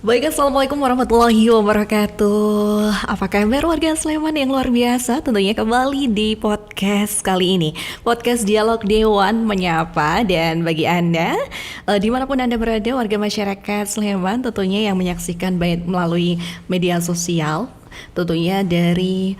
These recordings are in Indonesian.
Baik, Assalamualaikum warahmatullahi wabarakatuh. Apa kabar warga Sleman yang luar biasa? Tentunya kembali di podcast kali ini, podcast Dialog Dewan Menyapa. Dan bagi Anda, dimanapun Anda berada, warga masyarakat Sleman tentunya yang menyaksikan baik melalui media sosial, tentunya dari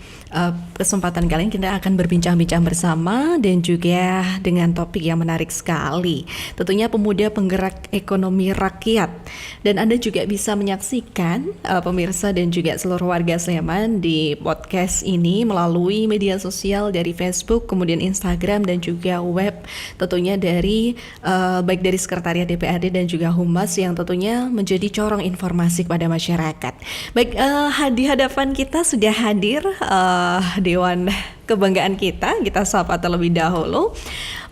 kesempatan kali ini kita akan berbincang-bincang bersama dan juga dengan topik yang menarik sekali, tentunya pemuda penggerak ekonomi rakyat. Dan Anda juga bisa menyaksikan pemirsa dan juga seluruh warga Sleman di podcast ini melalui media sosial dari Facebook, kemudian Instagram dan juga web, tentunya dari baik dari Sekretariat DPRD dan juga Humas yang tentunya menjadi corong informasi kepada masyarakat. Baik, di hadapan kita sudah hadir Dewan kebanggaan kita sapa terlebih dahulu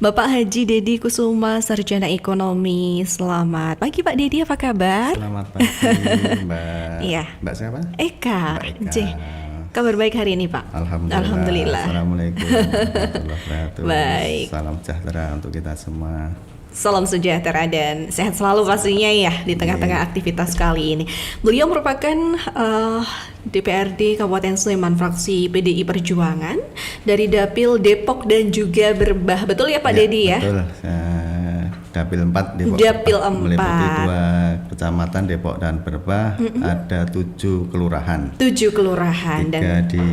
Bapak Haji Dedi Kusuma, Sarjana Ekonomi. Selamat pagi Pak Dedi, apa kabar? Selamat pagi Mbak. Iya. Mbak siapa? Eka. Mbak Eka. J. Kabar baik hari ini Pak? Alhamdulillah. Assalamualaikum warahmatullahi wabarakatuh. Baik. Salam sejahtera untuk kita semua. Salam sejahtera dan sehat selalu pastinya ya di tengah-tengah aktivitas kali ini. Beliau merupakan DPRD Kabupaten Sleman fraksi PDI Perjuangan dari Dapil Depok dan juga Berbah. Betul ya Pak Dedi ya? Betul. Dapil 4 Depok. Dapil 4 meliputi 2 kecamatan Depok dan Berbah. Ada 7 kelurahan. 7 kelurahan 3 dan di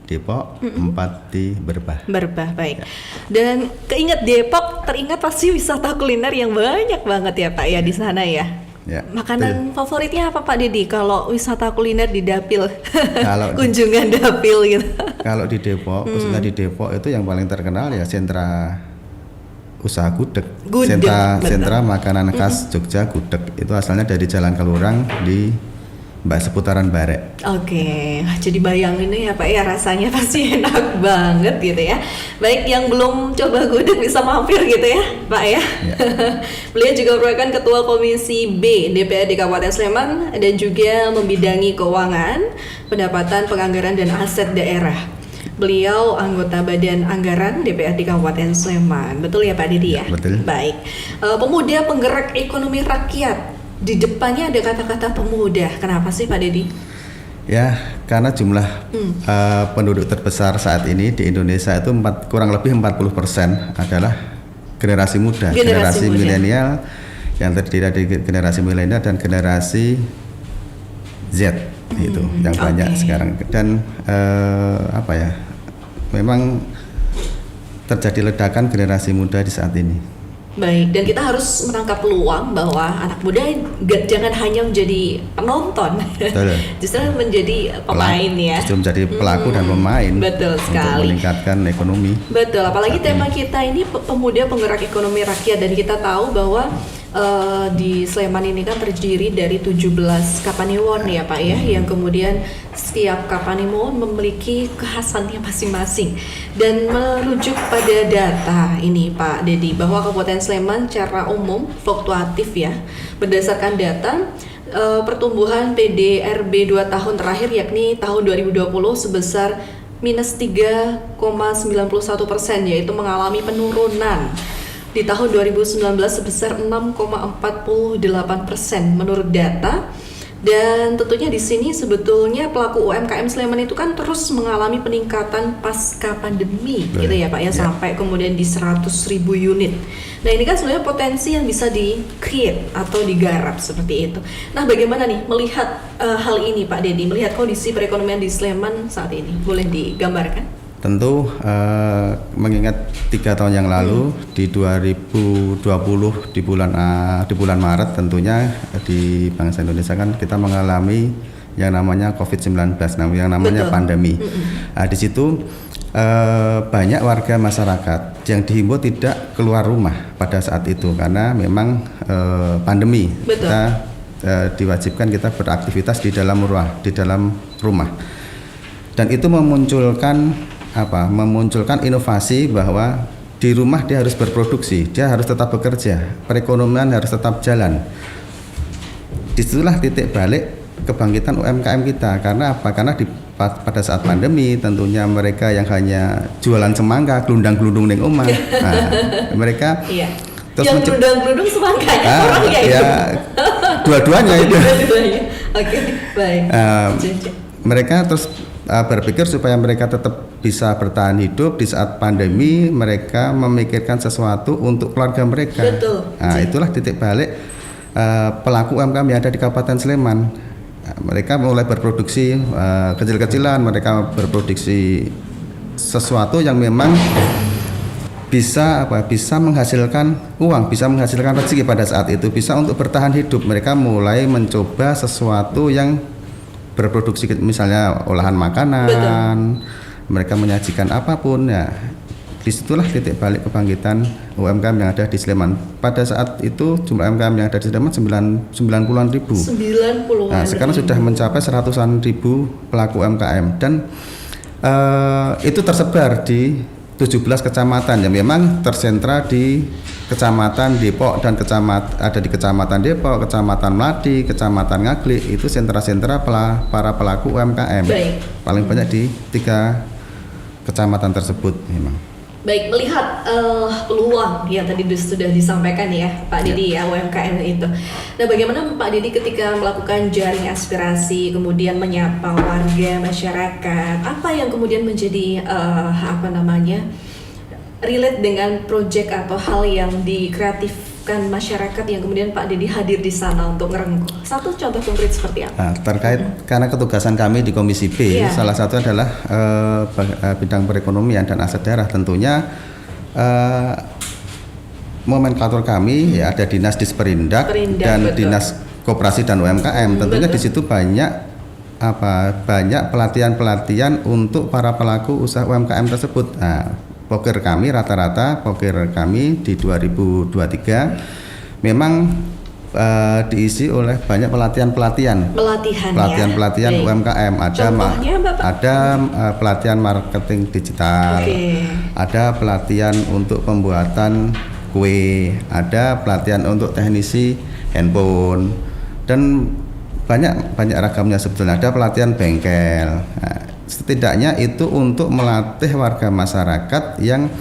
Depok, 4 di Berbah. Berbah, baik. Dan keinget Depok, teringat pasti wisata kuliner yang banyak banget ya Pak ya di sana ya. Ya, makanan favoritnya apa Pak Dedi kalau wisata kuliner di Dapil? Kalau kunjungan Dapil gitu. Kalau di Depok, khususnya di Depok itu yang paling terkenal ya sentra usaha gudeg. Sentra makanan khas Jogja gudeg. Itu asalnya dari Jalan Kelurang di seputaran Barek. Oke, jadi bayangin ya Pak ya, rasanya pasti enak banget gitu ya. Baik, yang belum coba gudeg bisa mampir gitu ya Pak ya. Beliau juga merupakan Ketua Komisi B DPRD Kabupaten Sleman dan juga membidangi keuangan, pendapatan, penganggaran dan aset daerah. Beliau anggota Badan Anggaran DPRD Kabupaten Sleman. Betul ya Pak Dedi ya? Betul. Baik. Pemuda penggerak ekonomi rakyat. Di depannya ada kata-kata pemuda. Kenapa sih Pak Dedi? Ya, karena jumlah penduduk terbesar saat ini di Indonesia itu kurang lebih 40% adalah generasi muda. Generasi milenial yang terdiri dari generasi milenial dan generasi Z itu yang banyak sekarang. Dan memang terjadi ledakan generasi muda di saat ini. Baik, dan kita harus menangkap peluang bahwa anak muda jangan hanya menjadi penonton, justru menjadi pemain ya. Justru menjadi pelaku dan pemain. Betul sekali. Untuk meningkatkan ekonomi. Betul, apalagi tema kita ini pemuda penggerak ekonomi rakyat, dan kita tahu bahwa di Sleman ini kan terdiri dari 17 Kapanewon ya Pak ya, yang kemudian setiap Kapanewon memiliki kekhasannya masing-masing. Dan merujuk pada data ini Pak Dedi, bahwa Kabupaten Sleman secara umum fluktuatif ya, berdasarkan data pertumbuhan PDRB 2 tahun terakhir yakni tahun 2020 sebesar minus 3,91%, yaitu mengalami penurunan di tahun 2019 sebesar 6,48% menurut data. Dan tentunya di sini sebetulnya pelaku UMKM Sleman itu kan terus mengalami peningkatan pasca pandemi gitu ya Pak ya, sampai kemudian di 100.000 unit. Nah ini kan sebenarnya potensi yang bisa di-create atau digarap seperti itu. Nah bagaimana nih melihat hal ini Pak Dedi, melihat kondisi perekonomian di Sleman saat ini, boleh digambarkan? Tentu mengingat 3 tahun yang lalu di 2020 di bulan Maret tentunya di bangsa Indonesia kan kita mengalami yang namanya COVID-19, yang namanya pandemi. Di situ banyak warga masyarakat yang dihimbau tidak keluar rumah pada saat itu karena memang pandemi. Kita diwajibkan kita beraktivitas di dalam rumah. Dan itu memunculkan inovasi bahwa di rumah dia harus berproduksi, dia harus tetap bekerja, perekonomian harus tetap jalan. Disitulah titik balik kebangkitan UMKM kita. Karena apa? Karena pada saat pandemi tentunya mereka yang hanya jualan semangka, glundang-glundung ning omah. Mereka Terus yang kerudung semangkanya orangnya itu. Ya, dua-duanya itu. Oke, baik. Mereka terus berpikir supaya mereka tetap bisa bertahan hidup di saat pandemi, mereka memikirkan sesuatu untuk keluarga mereka. Betul. Nah, itulah titik balik pelaku UMKM yang ada di Kabupaten Sleman. Mereka mulai berproduksi kecil-kecilan, mereka berproduksi sesuatu yang memang bisa menghasilkan uang, bisa menghasilkan rezeki pada saat itu, bisa untuk bertahan hidup. Mereka mulai mencoba sesuatu yang berproduksi, misalnya olahan makanan. Betul. Mereka menyajikan apapun ya. Disitulah titik balik kebangkitan UMKM yang ada di Sleman. Pada saat itu jumlah UMKM yang ada di Sleman 90-an ribu. 90-an. Nah, sekarang sudah mencapai 100-an ribu pelaku UMKM dan itu tersebar di 17 kecamatan yang memang tersentra di Kecamatan Depok dan ada di Kecamatan Depok, Kecamatan Mladi, Kecamatan Ngaglik, itu sentra-sentra para pelaku UMKM. Baik. Paling banyak di 3 kecamatan tersebut memang. Baik, melihat peluang yang tadi sudah disampaikan ya Pak Didi ya UMKM itu. Nah, bagaimana Pak Didi ketika melakukan jaring aspirasi, kemudian menyapa warga masyarakat, apa yang kemudian menjadi relate dengan proyek atau hal yang dikreatifkan masyarakat yang kemudian Pak Didi hadir di sana untuk ngerengkuh? Satu contoh konkret seperti apa? Nah, terkait karena ketugasan kami di Komisi B, salah satu adalah bidang perekonomian dan aset daerah. Tentunya nomenklatur kami ya ada Dinas Disperindak dan betul. Dinas Koperasi dan UMKM. Tentunya di situ banyak pelatihan-pelatihan untuk para pelaku usaha UMKM tersebut. Nah, Pokir kami rata-rata di 2023 memang diisi oleh banyak pelatihan UMKM. Ada pelatihan marketing digital, ada pelatihan untuk pembuatan kue, ada pelatihan untuk teknisi handphone, dan banyak ragamnya sebetulnya. Ada pelatihan bengkel. Nah, setidaknya itu untuk melatih warga masyarakat yang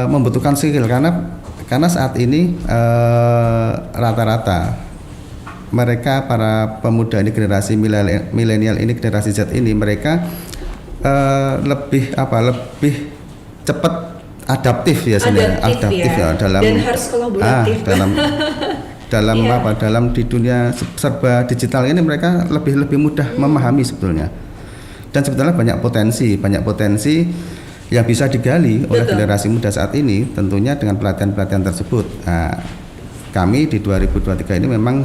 membutuhkan skill karena saat ini rata-rata mereka para pemuda ini, generasi milenial ini, generasi Z ini, mereka lebih cepat adaptif ya dalam dan harus kolaboratif dalam di dunia serba digital ini. Mereka lebih mudah memahami sebetulnya. Dan sebetulnya banyak potensi yang bisa digali oleh generasi muda saat ini, tentunya dengan pelatihan-pelatihan tersebut. Nah, kami di 2023 ini memang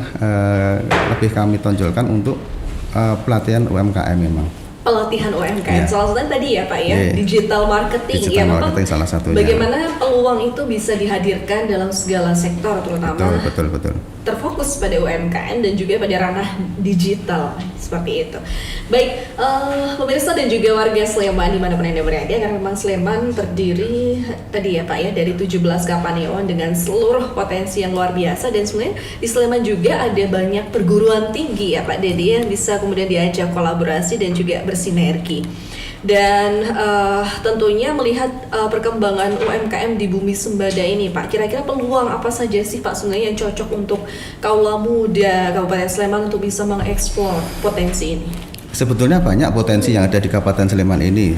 lebih kami tonjolkan untuk pelatihan UMKM memang. Pelatihan UMKM, salah satunya tadi ya Pak ya, digital marketing. Digital marketing salah satunya. Bagaimana peluang itu bisa dihadirkan dalam segala sektor, terutama betul. terfokus pada UMKM dan juga pada ranah digital seperti itu. Baik, pemirsa dan juga warga Sleman dimanapun Anda berada, karena memang Sleman terdiri tadi ya Pak ya dari 17 kapanewon dengan seluruh potensi yang luar biasa, dan sebenarnya di Sleman juga ada banyak perguruan tinggi ya Pak Dede yang bisa kemudian diajak kolaborasi dan juga bersinergi. Dan tentunya melihat perkembangan UMKM di bumi Sembada ini Pak, kira-kira peluang apa saja sih Pak sebenarnya yang cocok untuk kaula muda Kabupaten Sleman untuk bisa mengeksplor potensi ini? Sebetulnya banyak potensi yang ada di Kabupaten Sleman ini.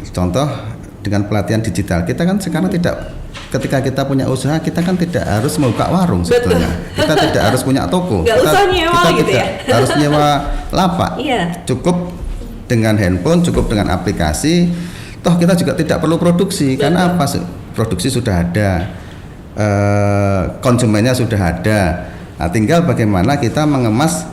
Contoh dengan pelatihan digital, kita kan sekarang ketika kita punya usaha, kita kan tidak harus membuka warung sebetulnya. Kita tidak harus punya toko. Nggak usah nyewa kita gitu tidak harus nyewa lapak. Cukup dengan handphone, cukup dengan aplikasi. Toh kita juga tidak perlu produksi. Karena apa? Produksi sudah ada, konsumennya sudah ada. Nah, tinggal bagaimana kita mengemas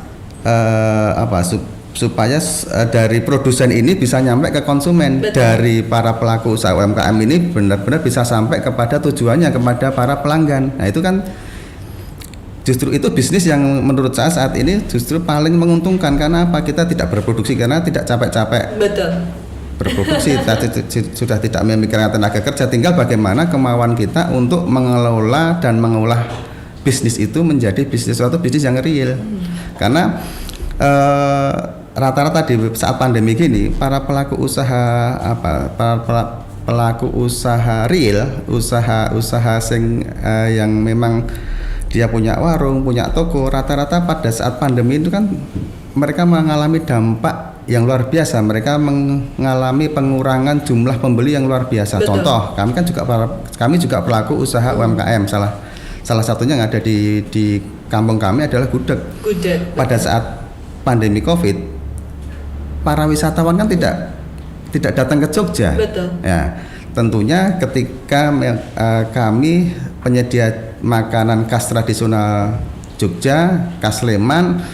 supaya dari produsen ini bisa nyampe ke konsumen. Dari para pelaku usaha UMKM ini benar-benar bisa sampai kepada tujuannya, kepada para pelanggan. Nah, itu kan justru itu bisnis yang menurut saya saat ini justru paling menguntungkan. Karena apa? Kita tidak berproduksi karena tidak capek-capek berproduksi. Sudah tidak memikirkan tenaga kerja, tinggal bagaimana kemauan kita untuk mengelola dan mengolah bisnis itu menjadi suatu bisnis yang real. Karena rata-rata di saat pandemi gini, para pelaku usaha pelaku usaha real, usaha sing yang memang dia punya warung, punya toko, rata-rata pada saat pandemi itu kan mereka mengalami dampak yang luar biasa. Mereka mengalami pengurangan jumlah pembeli yang luar biasa. Betul. Contoh, kami juga pelaku usaha UMKM. Salah satunya yang ada di kampung kami adalah gudeg. Pada saat pandemi Covid, para wisatawan kan tidak datang ke Jogja. Betul. Ya, tentunya ketika kami penyedia makanan khas tradisional Jogja, khas Sleman,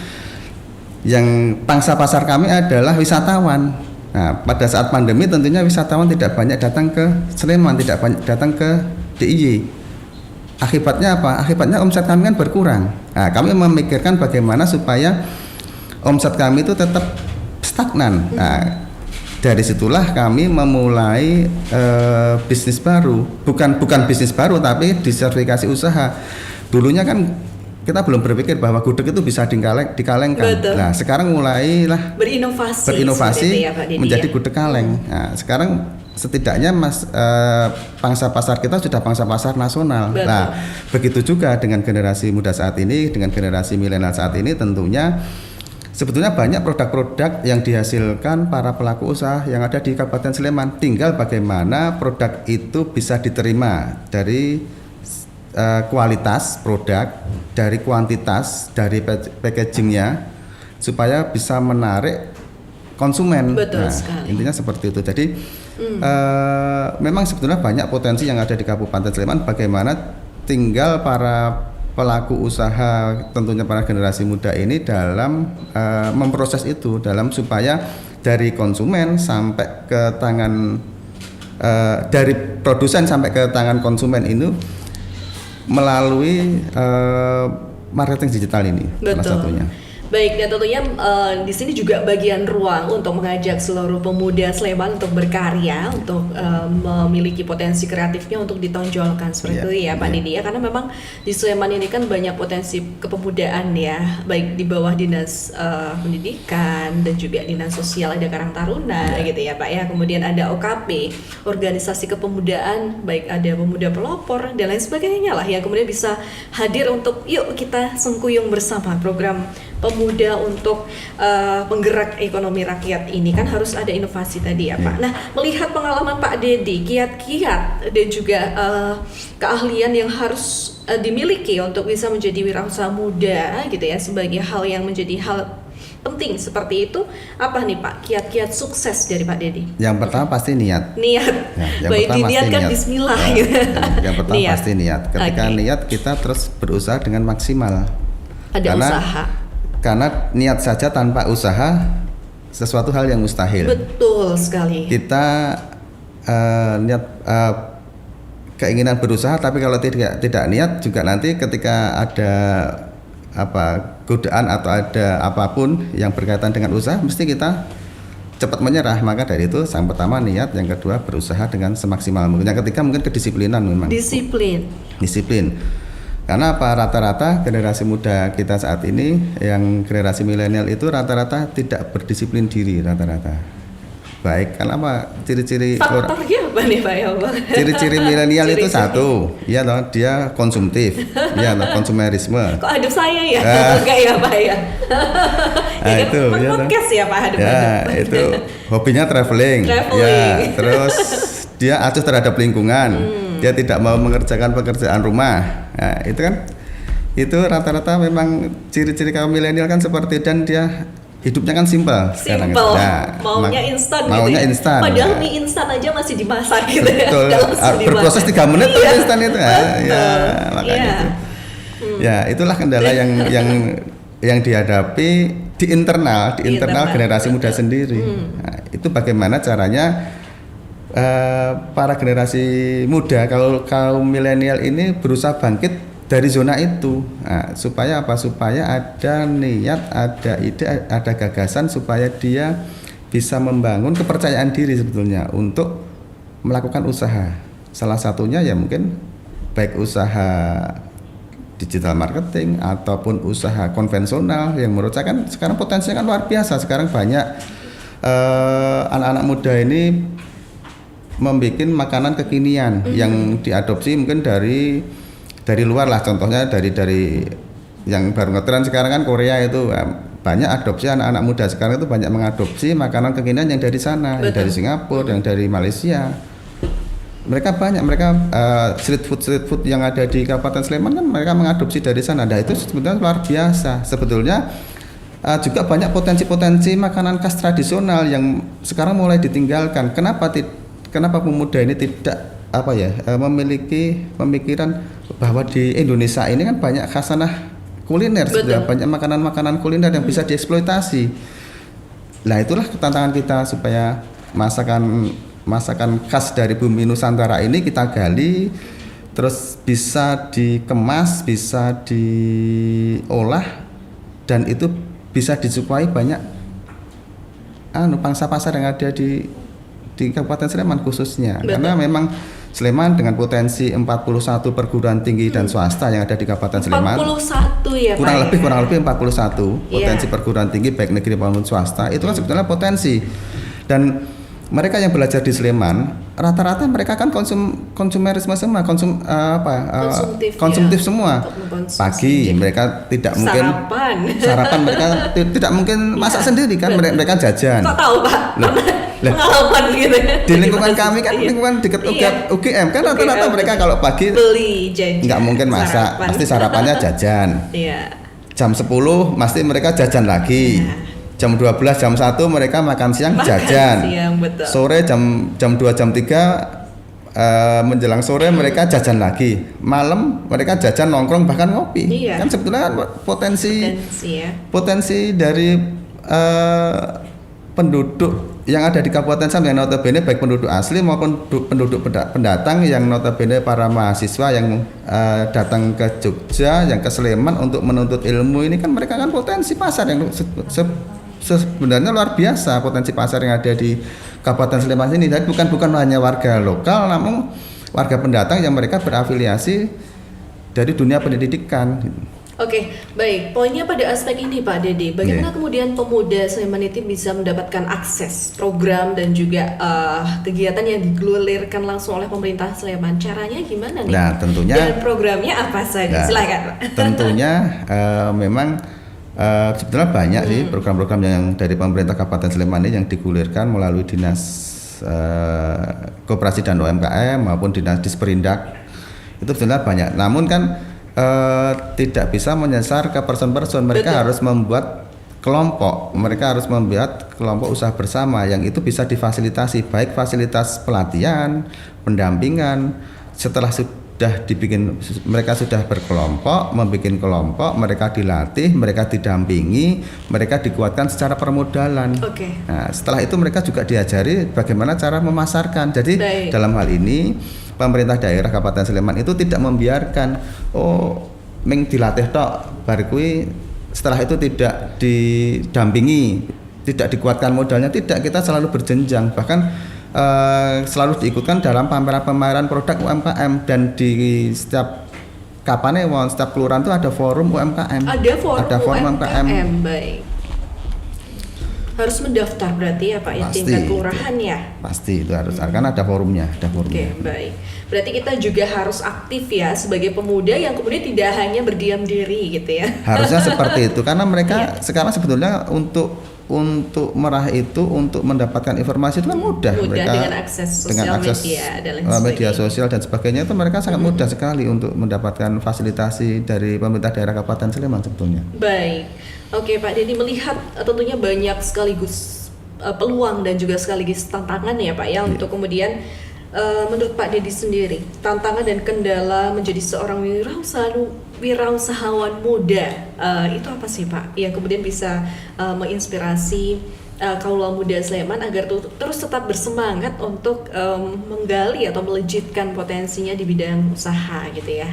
yang pangsa pasar kami adalah wisatawan. Nah, pada saat pandemi tentunya wisatawan tidak banyak datang ke Sleman, tidak banyak datang ke DIY. Akibatnya apa? Akibatnya omset kami kan berkurang. Nah, kami memikirkan bagaimana supaya omset kami itu tetap stagnan. Nah, dari situlah kami memulai bisnis baru, bukan bisnis baru tapi disertifikasi usaha. Dulunya kan kita belum berpikir bahwa gudeg itu bisa dikalengkan. Betul. Nah, sekarang mulailah berinovasi ya, Pak Dedi, menjadi ya? gudeg kaleng. Nah, sekarang setidaknya pangsa pasar kita sudah pangsa pasar nasional. Betul. Nah, begitu juga dengan generasi muda saat ini, dengan generasi milenial saat ini, tentunya sebetulnya banyak produk-produk yang dihasilkan para pelaku usaha yang ada di Kabupaten Sleman. Tinggal bagaimana produk itu bisa diterima dari kualitas produk, dari kuantitas, dari packagingnya, supaya bisa menarik konsumen. Betul Nah, sekali. intinya seperti itu. Jadi memang sebetulnya banyak potensi yang ada di Kabupaten Sleman. Bagaimana tinggal para pelaku usaha, tentunya para generasi muda ini dalam memproses itu, dalam supaya dari konsumen sampai ke tangan dari produsen sampai ke tangan konsumen ini melalui marketing digital ini. Betul. Salah satunya. Baik, dan tentunya di sini juga bagian ruang untuk mengajak seluruh pemuda Sleman untuk berkarya, untuk memiliki potensi kreatifnya untuk ditonjolkan seperti itu ya Pak Dedi ya. Karena memang di Sleman ini kan banyak potensi kepemudaan ya, baik di bawah dinas pendidikan dan juga dinas sosial, ada Karang Taruna gitu ya Pak ya. Kemudian ada OKP, organisasi kepemudaan, baik ada pemuda pelopor dan lain sebagainya lah yang kemudian bisa hadir untuk yuk kita sengkuyung bersama program pemuda untuk penggerak ekonomi rakyat ini. Kan harus ada inovasi tadi ya Pak. Nah, melihat pengalaman Pak Dedi, kiat-kiat dan juga keahlian yang harus dimiliki untuk bisa menjadi wirausaha muda gitu ya, sebagai hal yang menjadi hal penting seperti itu, apa nih Pak kiat-kiat sukses dari Pak Dedi? Yang pertama pasti niat. Niat. Yang Baik pertama diniatkan pasti bismillah niat. gitu. Yang pertama Niat. pasti niat. Ketika niat kita terus berusaha dengan maksimal. Ada usaha. Karena niat saja tanpa usaha sesuatu hal yang mustahil. Betul sekali. Kita niat keinginan berusaha, tapi kalau tidak niat juga nanti ketika ada godaan atau ada apapun yang berkaitan dengan usaha, mesti kita cepat menyerah. Maka dari itu yang pertama niat, yang kedua berusaha dengan semaksimal mungkin. Yang ketiga mungkin kedisiplinan memang. Disiplin. Karena apa? Rata-rata generasi muda kita saat ini, yang generasi milenial itu rata-rata tidak berdisiplin diri rata-rata. Baik, karena apa? Ciri-ciri faktornya apa nih Pak ya? Ciri-ciri milenial itu satu, ya toh, dia konsumtif, ya toh, konsumerisme. Kok hadap saya ya? Enggak ya Pak ya? Nah, itu ya podcast ya Pak hadap. Ya, itu hobinya traveling. Ya, terus dia acuh terhadap lingkungan. Dia tidak mau mengerjakan pekerjaan rumah. Nah, itu rata-rata memang ciri-ciri kaum milenial kan seperti, dan dia hidupnya kan simpel. Maunya instan gitu. Maunya instan. Padahal mie instan aja masih dimasak gitu. Betul. Berproses 3 menit tuh instan itu. Makanya itu. Ya, itulah kendala yang dihadapi di internal generasi muda sendiri. Nah, itu bagaimana caranya para generasi muda, kalau kaum milenial ini berusaha bangkit dari zona itu. Nah, supaya apa? Supaya ada niat, ada ide, ada gagasan, supaya dia bisa membangun kepercayaan diri sebetulnya untuk melakukan usaha. Salah satunya ya mungkin baik usaha digital marketing ataupun usaha konvensional, yang menurut saya kan sekarang potensinya kan luar biasa. Sekarang banyak anak-anak muda ini membuat makanan kekinian yang diadopsi mungkin dari luar lah, contohnya dari yang baru ngetren sekarang kan Korea itu banyak adopsi, anak-anak muda sekarang itu banyak mengadopsi makanan kekinian yang dari sana, yang dari Singapura, yang dari Malaysia. Mereka street food yang ada di Kabupaten Sleman kan mereka mengadopsi dari sana. Nah itu sebetulnya luar biasa. Sebetulnya juga banyak potensi-potensi makanan khas tradisional yang sekarang mulai ditinggalkan. Kenapa pemuda ini tidak memiliki pemikiran bahwa di Indonesia ini kan banyak khasanah kuliner, sudah banyak makanan-makanan kuliner yang bisa dieksploitasi. Nah itulah tantangan kita supaya masakan khas dari bumi Nusantara ini kita gali, terus bisa dikemas, bisa diolah, dan itu bisa disukai banyak pangsa pasar yang ada di Kabupaten Sleman khususnya. Karena memang Sleman dengan potensi 41 perguruan tinggi dan swasta yang ada di Kabupaten Sleman. 41 ya Pak? Kurang lebih 41 potensi perguruan tinggi baik negeri maupun swasta. Itu kan sebetulnya potensi. Dan mereka yang belajar di Sleman rata-rata mereka kan konsumerisme semua, konsumtif semua. Pagi mereka tidak mungkin sarapan mereka tidak mungkin masak sendiri kan, mereka jajan. Kok tahu Pak? Pengalaman gitu. Di lingkungan kami kan lingkungan dekat UGM kan rata-rata mereka kalau pagi beli jajan. Nggak mungkin masak, pasti sarapannya jajan. Jam 10 pasti mereka jajan lagi. Jam 12, jam 1 mereka makan siang jajan. Sore jam 2, jam 3 menjelang sore mereka jajan lagi. Malam mereka jajan nongkrong bahkan ngopi. Kan sebetulnya potensi dari penduduk yang ada di Kabupaten Sleman yang notabene baik penduduk asli maupun penduduk pendatang yang notabene para mahasiswa yang datang ke Jogja, yang ke Sleman untuk menuntut ilmu ini kan mereka kan potensi pasar yang sebenarnya luar biasa, potensi pasar yang ada di Kabupaten Sleman ini. Dan bukan hanya warga lokal, namun warga pendatang yang mereka berafiliasi dari dunia pendidikan. Oke, baik. Poinnya pada aspek ini Pak Dede, bagaimana kemudian pemuda Sleman itu bisa mendapatkan akses program dan juga kegiatan yang digulirkan langsung oleh pemerintah Sleman? Caranya gimana nih? Nah, tentunya. Dan programnya apa saja? Silakan Pak. Tentunya memang sebetulnya banyak sih program-program yang dari pemerintah Kabupaten Sleman ini yang digulirkan melalui Dinas Koperasi dan UMKM maupun Dinas Disperindak. Itu sebenarnya banyak. Namun kan tidak bisa menyasar ke person-person. Mereka harus membuat kelompok. Mereka harus membuat kelompok usaha bersama yang itu bisa difasilitasi, baik fasilitas pelatihan, pendampingan. Setelah sudah dibikin, mereka sudah berkelompok, membuat kelompok, mereka dilatih, mereka didampingi, mereka dikuatkan secara permodalan. Nah, setelah itu mereka juga diajari bagaimana cara memasarkan. Jadi dalam hal ini pemerintah daerah Kabupaten Sleman itu tidak membiarkan ming dilatih tok bar kuwi, setelah itu tidak didampingi, tidak dikuatkan modalnya, tidak. Kita selalu berjenjang, bahkan selalu diikutkan dalam pameran-pameran produk UMKM, dan di setiap Kapanewon, setiap kelurahan itu ada forum UMKM. Ada forum UMKM. Baik. Harus mendaftar berarti ya Pak ya, tingkat kelurahan ya? Pasti itu harus, karena ada forumnya. Oke, baik. Berarti kita juga harus aktif ya sebagai pemuda yang kemudian tidak hanya berdiam diri gitu ya. Harusnya seperti itu, karena mereka sekarang sebetulnya untuk meraih itu, untuk mendapatkan informasi itu kan mudah mereka dengan akses media sosial dan sebagainya, itu mereka sangat mudah sekali untuk mendapatkan fasilitasi dari pemerintah daerah Kabupaten Sleman sebetulnya. Baik. Oke Pak Dede, melihat tentunya banyak sekaligus peluang dan juga sekaligus tantangan ya Pak ya untuk kemudian menurut Pak Dede sendiri tantangan dan kendala menjadi seorang wirausahawan muda itu apa sih Pak yang kemudian bisa menginspirasi kaula muda Sleman agar terus tetap bersemangat untuk menggali atau melejitkan potensinya di bidang usaha gitu ya,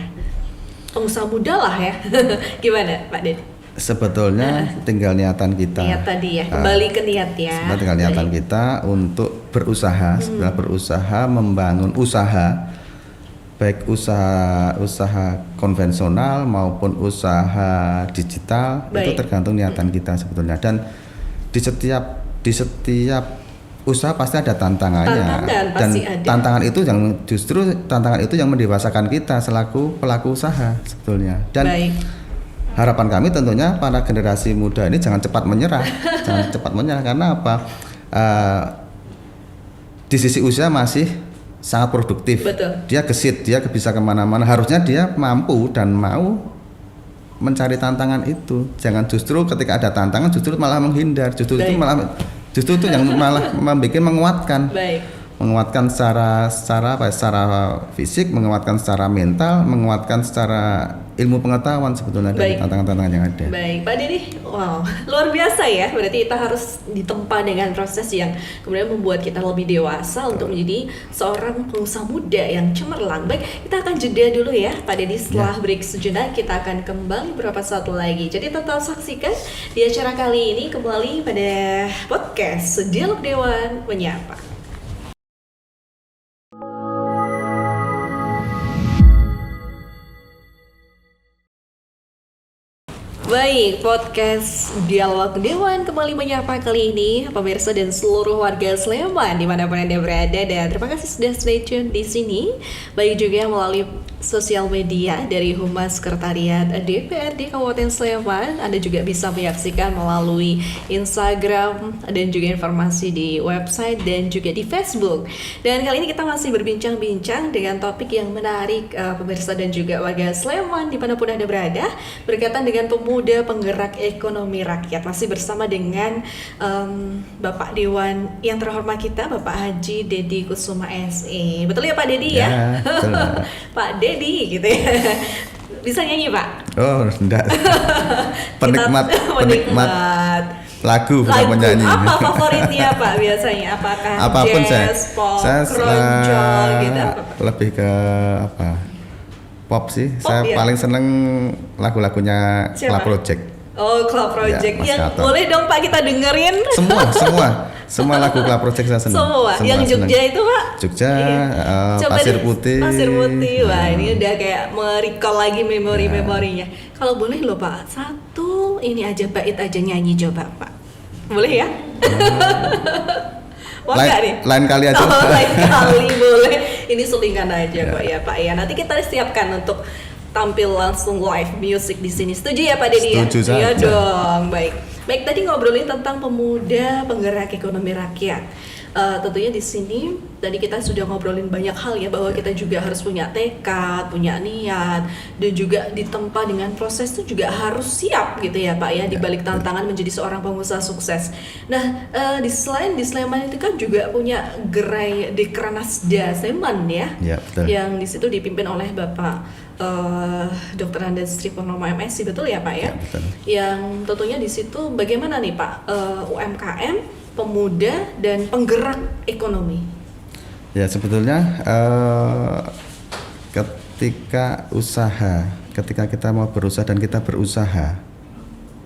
pengusaha muda lah ya. Gimana Pak Dede? Sebetulnya tinggal niatan kita. Niat tadi ya, kembali ke niat ya. Sebetulnya tinggal niatan kita untuk berusaha, sebenarnya berusaha membangun usaha, baik usaha konvensional maupun usaha digital. Itu tergantung niatan kita sebetulnya. Dan di setiap usaha pasti ada tantangannya. Tantangan Dan pasti ada. tantangan itu yang mendewasakan kita selaku pelaku usaha sebetulnya. Dan Baik. harapan kami tentunya para generasi muda ini jangan cepat menyerah, karena apa? Di sisi usaha masih sangat produktif. Betul. Dia gesit, dia bisa kemana-mana. Harusnya dia mampu dan mau mencari tantangan itu. Jangan justru ketika ada tantangan justru malah menghindar. Justru itu yang malah menguatkan. Baik. Menguatkan secara fisik, menguatkan secara mental, menguatkan secara ilmu pengetahuan sebetulnya dari tantangan-tantangan yang ada. Baik, Pak Dedi, wow, luar biasa ya. Berarti kita harus ditempa dengan proses yang kemudian membuat kita lebih dewasa untuk menjadi seorang pengusaha muda yang cemerlang. Baik, kita akan jeda dulu ya, Pak Dedi. Setelah break sejenak, kita akan kembali beberapa saat lagi. Jadi tetap saksikan di acara kali ini kembali pada podcast Dialog Dewan Menyapa. Baik, podcast Dialog Dewan kembali menyapa kali ini pemirsa dan seluruh warga Sleman dimanapun Anda berada, dan terima kasih sudah stay tune di sini. Baik juga melalui sosial media dari Humas Sekretariat DPRD Kabupaten Sleman. Anda juga bisa menyaksikan melalui Instagram dan juga informasi di website dan juga di Facebook. Dan kali ini kita masih berbincang-bincang dengan topik yang menarik pemirsa dan juga warga Sleman dimanapun Anda berada, berkaitan dengan pemuda penggerak ekonomi rakyat. Masih bersama dengan Bapak Dewan yang terhormat kita, Bapak Haji Dedi Kusuma SE. Betul ya Pak Dedi ya? Betul. Pak Dedi gitu ya. Bisa nyanyi Pak? Oh, enggak. Penikmat lagu bukan penyanyi. Apa favoritnya Pak biasanya? Apakah apapun jazz, pop, saya keroncong gitu? lebih ke apa? Pop sih. Pop, saya ya? paling seneng lagu-lagunya Siapa? Club Project. Oh, Club Project. Ya, Mas Yang Gatot. boleh dong Pak kita dengerin. Semua lagu Club Project saya seneng. Semua. Yang Jogja seneng. itu Pak? Jogja, Coba Pasir deh, Putih. Pasir Putih. Wah, ini udah kayak merecall lagi memori-memorinya. Kalau boleh loh Pak, satu ini aja bait aja nyanyi coba Pak. Boleh ya? Wah, enggak nih? Lain kali aja. Oh, lain kali boleh. Ini selingan aja kok ya Pak ya. Nanti kita siapkan untuk tampil langsung live music di sini. Setuju ya Pak Dedi ya? Setuju saja. Iya dong. Baik, tadi ngobrolin tentang pemuda penggerak ekonomi rakyat. Tentunya di sini tadi kita sudah ngobrolin banyak hal ya, bahwa kita juga harus punya tekad, punya niat, dan juga ditempa dengan proses itu juga harus siap gitu ya Pak ya, di balik tantangan menjadi seorang pengusaha sukses. Nah, di Sleman itu kan juga punya gerai Dekranasda Sleman ya, Ya, betul. yang di situ dipimpin oleh Bapak Dr. Andes Sri Purnomo MSc, betul ya Pak ya? Ya, betul. Yang tentunya di situ bagaimana nih Pak, UMKM, pemuda dan penggerak ekonomi. Ya, sebetulnya ketika kita mau berusaha dan kita berusaha,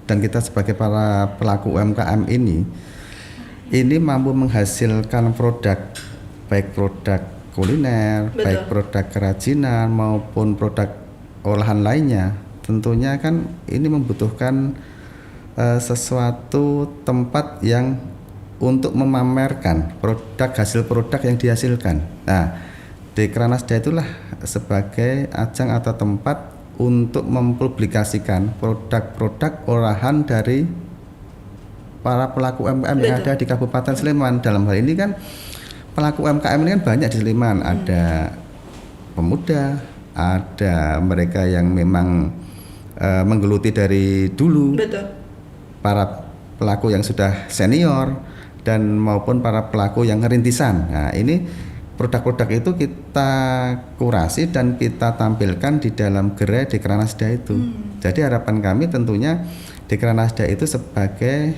dan kita sebagai para pelaku UMKM ini mampu menghasilkan produk, baik produk kuliner, Betul. baik produk kerajinan maupun produk olahan lainnya. Tentunya kan ini membutuhkan sesuatu tempat yang untuk memamerkan hasil produk yang dihasilkan. Nah, Dekranasda itulah sebagai ajang atau tempat untuk mempublikasikan produk-produk olahan dari para pelaku UMKM yang ada di Kabupaten Sleman. Dalam hal ini kan pelaku UMKM ini kan banyak di Sleman. Ada pemuda, ada mereka yang memang menggeluti dari dulu. Betul. Para pelaku yang sudah senior dan maupun para pelaku yang rintisan. Nah, ini produk-produk itu kita kurasi dan kita tampilkan di dalam gerai Dekranasda itu. Jadi harapan kami tentunya Dekranasda itu sebagai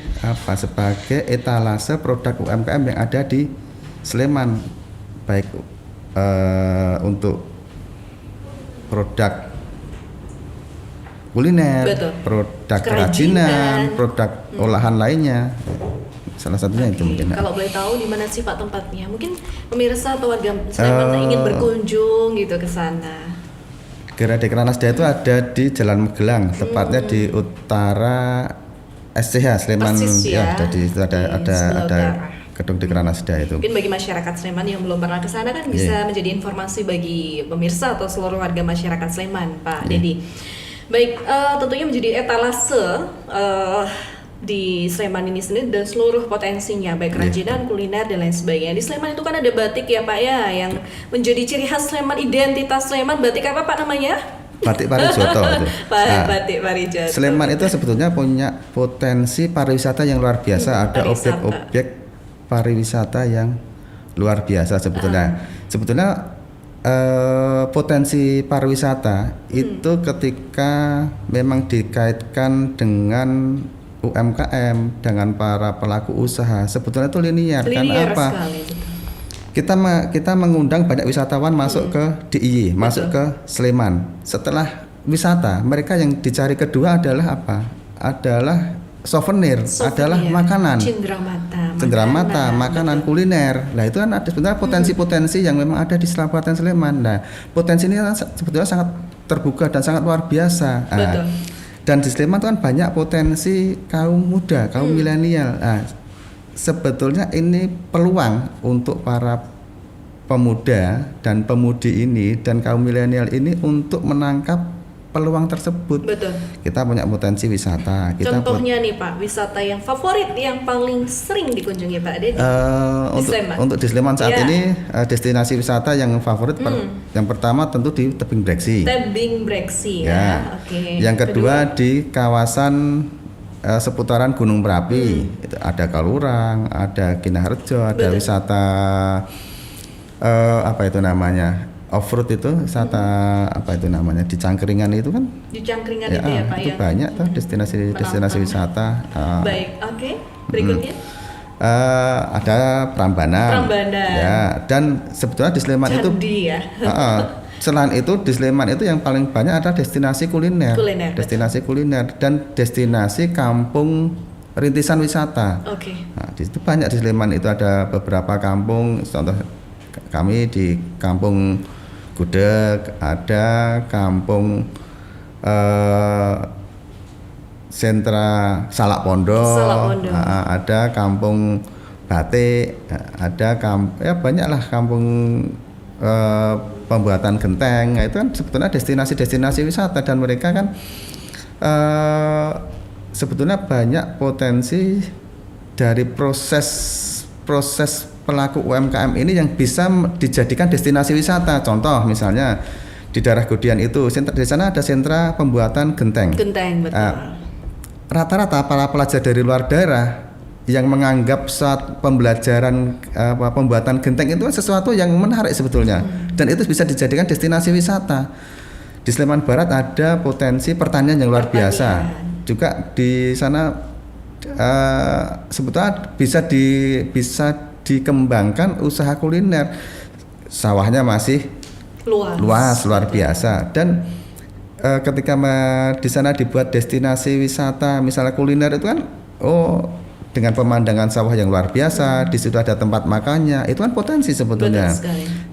etalase produk UMKM yang ada di Sleman, baik untuk produk kuliner, Betul. produk kerajinan, produk olahan lainnya. Salah satunya itu mungkin. Kalau boleh tahu di mana sih Pak tempatnya? Mungkin pemirsa atau warga Sleman ingin berkunjung gitu ke sana. Gerai Dekranasda itu ada di Jalan Magelang, tepatnya di utara SCH Sleman. Persis ya. Jadi itu ada Utara. gedung di Kranasda itu. Mungkin bagi masyarakat Sleman yang belum pernah ke sana kan bisa menjadi informasi bagi pemirsa atau seluruh warga masyarakat Sleman, Pak Dedi. Baik, tentunya menjadi etalase di Sleman ini sendiri dan seluruh potensinya, baik kerajinan, kuliner dan lain sebagainya. Di Sleman itu kan ada batik ya Pak ya, yang menjadi ciri khas Sleman, identitas Sleman. Batik apa Pak namanya? Batik Parijoto itu. Batik Parijoto. Sleman itu sebetulnya punya potensi pariwisata yang luar biasa. Ada objek-objek pariwisata yang luar biasa sebetulnya. Sebetulnya potensi pariwisata itu ketika memang dikaitkan dengan UMKM, dengan para pelaku usaha, sebetulnya itu linear. Karena apa? Kita mengundang banyak wisatawan masuk ke DIY, masuk ke Sleman. Setelah wisata, mereka yang dicari kedua adalah apa? Adalah souvenir, adalah makanan. Cenderamata, makanan kuliner. Nah, itu kan ada sebenarnya potensi-potensi yang memang ada di Kabupaten Sleman. Nah, potensi ini sebetulnya sangat terbuka dan sangat luar biasa. Betul. Dan di Sleman itu kan banyak potensi kaum muda, kaum milenial. Nah, sebetulnya ini peluang untuk para pemuda dan pemudi ini dan kaum milenial ini untuk menangkap peluang tersebut. Betul. Kita punya potensi wisata. Contohnya nih Pak, wisata yang favorit yang paling sering dikunjungi Pak Dedi untuk di Sleman saat ini destinasi wisata yang favorit yang pertama tentu di Tebing Breksi. Tebing Breksi ya. Oke. Yang kedua di kawasan seputaran Gunung Merapi. Itu ada Kalurang, ada Kinaharjo, ada wisata apa itu namanya? Off-road itu wisata apa itu namanya di Cangkringan itu kan? Di Cangkringan itu ya Pak itu ya? Banyak tuh destinasi wisata. Baik, oke. Berikutnya ada Prambanan. Ya, dan sebetulnya di Sleman itu selain itu di Sleman itu yang paling banyak ada destinasi kuliner. Destinasi kuliner dan destinasi kampung rintisan wisata. Nah, di situ banyak di Sleman itu ada beberapa kampung, contoh kami di Kampung Gudeg, ada kampung sentra Salak Pondok, ada kampung Batik, ada banyaklah kampung pembuatan genteng. Nah, itu kan sebetulnya destinasi wisata dan mereka kan sebetulnya banyak potensi dari proses pelaku UMKM ini yang bisa dijadikan destinasi wisata. Contoh misalnya di daerah Godian itu, di sana ada sentra pembuatan genteng. Betul. Rata-rata para pelajar dari luar daerah yang menganggap saat pembelajaran pembuatan genteng itu sesuatu yang menarik sebetulnya, dan itu bisa dijadikan destinasi wisata. Di Sleman Barat ada potensi pertanian yang luar biasa. Juga di sana sebetulnya bisa dikembangkan usaha kuliner. Sawahnya masih luas luar biasa, dan ketika di sana dibuat destinasi wisata misalnya kuliner itu kan dengan pemandangan sawah yang luar biasa, di situ ada tempat makannya, itu kan potensi sebetulnya.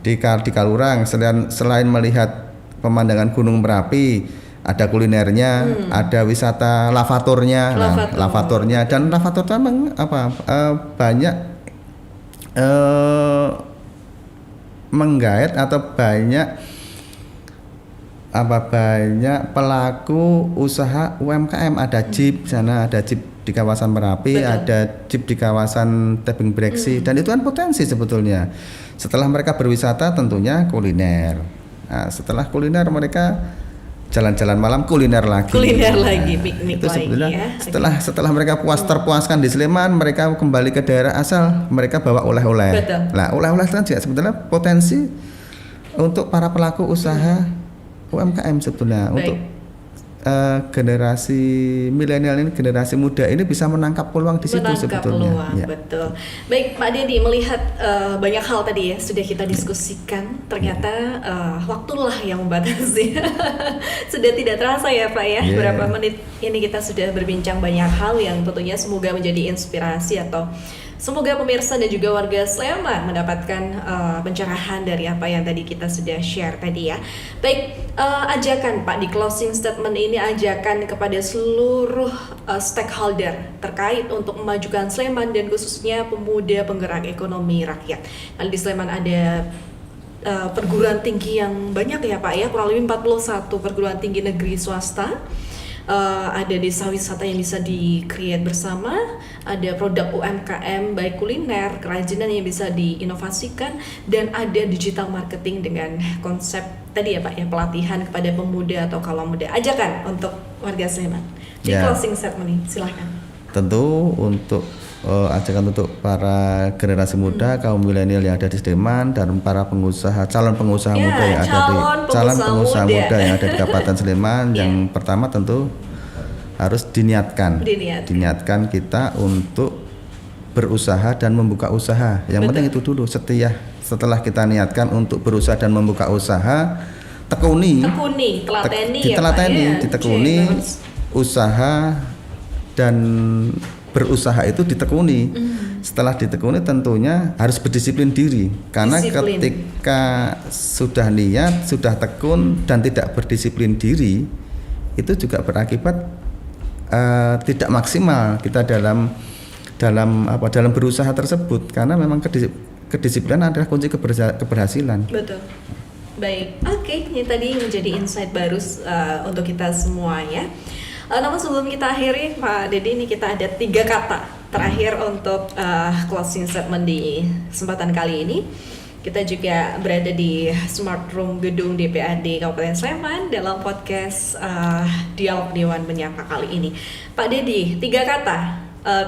Di Kalurang selain melihat pemandangan Gunung Merapi, ada kulinernya, ada wisata lavatornya. Lavatornya dan lavator itu memang banyak menggait atau banyak pelaku usaha UMKM. Ada jeep sana, ada jeep di kawasan Merapi, ada jeep di kawasan Tebing Breksi, dan itu kan potensi sebetulnya. Setelah mereka berwisata tentunya kuliner. Nah, setelah kuliner mereka jalan-jalan malam, kuliner lagi, piknik itu sebetulnya lagi ya. Setelah mereka terpuaskan di Sleman, mereka kembali ke daerah asal, mereka bawa oleh-oleh. Nah, oleh-oleh itu kan juga sebetulnya potensi untuk para pelaku usaha UMKM sebetulnya. Untuk generasi milenial ini, generasi muda ini bisa menangkap peluang di situ sebetulnya. Betul. Baik Pak Dedi, melihat banyak hal tadi ya sudah kita diskusikan, ternyata waktulah yang membatasi. Sudah tidak terasa ya Pak ya, berapa menit ini kita sudah berbincang banyak hal yang tentunya semoga menjadi inspirasi atau Semoga pemirsa dan juga warga Sleman mendapatkan pencerahan dari apa yang tadi kita sudah share tadi ya. Baik, ajakan Pak di closing statement ini, ajakan kepada seluruh stakeholder terkait untuk memajukan Sleman dan khususnya pemuda penggerak ekonomi rakyat. Di Sleman ada perguruan tinggi yang banyak ya Pak ya, kurang lebih 41 perguruan tinggi negeri swasta. Ada desa wisata yang bisa di-create bersama, ada produk UMKM baik kuliner, kerajinan yang bisa diinovasikan, dan ada digital marketing dengan konsep tadi ya Pak ya, pelatihan kepada pemuda atau kaum muda. Ajakan untuk warga Sleman di closing statement ini, silahkan. Tentu untuk ajakan untuk para generasi muda, kaum milenial yang ada di Sleman, dan para pengusaha, calon pengusaha muda yang ada di muda yang ada di Kabupaten Sleman. Yang pertama tentu harus diniatkan kita untuk berusaha dan membuka usaha. Yang penting itu dulu. Setelah kita niatkan untuk berusaha dan membuka usaha, ditekuni, usaha dan berusaha itu ditekuni. Setelah ditekuni tentunya harus berdisiplin diri, karena ketika sudah niat, sudah tekun dan tidak berdisiplin diri, itu juga berakibat tidak maksimal kita dalam berusaha tersebut, karena memang kedisiplinan adalah kunci keberhasilan. Betul. Baik, oke, ini tadi menjadi insight baru untuk kita semua ya. Namun sebelum kita akhiri, Pak Dedi, ini kita ada 3 kata terakhir untuk closing statement di kesempatan kali ini. Kita juga berada di Smart Room Gedung DPRD Kabupaten Sleman dalam podcast Dialog Dewan Menyapa kali ini. Pak Dedi, 3 kata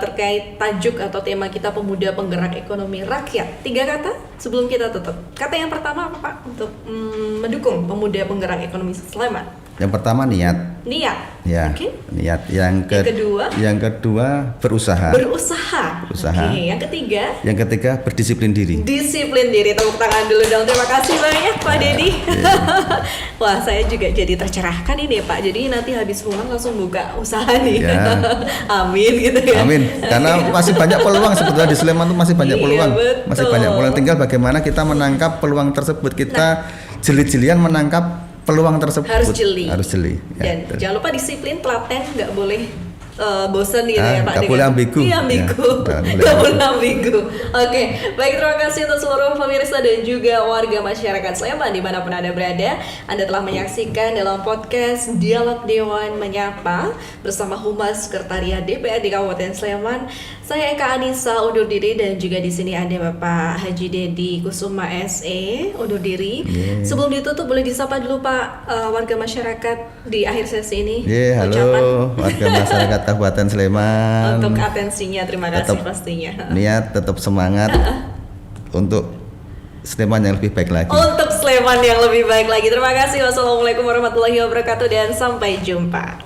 terkait tajuk atau tema kita pemuda penggerak ekonomi rakyat. 3 kata sebelum kita tutup. Kata yang pertama apa Pak untuk mendukung pemuda penggerak ekonomi Sleman? Yang pertama niat. Ya, okay. Niat. Yang kedua berusaha. Okay. Yang ketiga berdisiplin diri. Tepuk tangan dulu dong. Terima kasih banyak Pak Dedi. Wah, saya juga jadi tercerahkan ini Pak. Jadi nanti habis pulang langsung buka usaha nih. Ya. Amin gitu ya. Amin. Karena masih banyak peluang sebetulnya di Sleman tuh masih banyak peluang. Masih banyak peluang. Tinggal bagaimana kita menangkap peluang tersebut. Kita jeli-jelian menangkap peluang tersebut. Harus jeli. Dan jangan lupa disiplin, telaten, nggak boleh bosan gitu ya Pak. Nggak boleh ambigu. Nggak boleh ambigu. Oke, baik, terima kasih untuk seluruh pemirsa dan juga warga masyarakat Sleman dimanapun Anda berada. Anda telah menyaksikan dalam podcast Dialog Dewan Menyapa bersama Humas Sekretariat DPRD Kabupaten Sleman. Saya Eka Anissa undur diri, dan juga di sini ada Bapak Haji Dedi Kusuma SE undur diri. Sebelum ditutup boleh disapa dulu Pak warga masyarakat di akhir sesi ini. Halo warga masyarakat Kabupaten Sleman. Untuk atensinya terima kasih tetap pastinya. Niat, tetap semangat untuk Sleman yang lebih baik lagi. Untuk Sleman yang lebih baik lagi. Terima kasih. Wassalamualaikum warahmatullahi wabarakatuh dan sampai jumpa.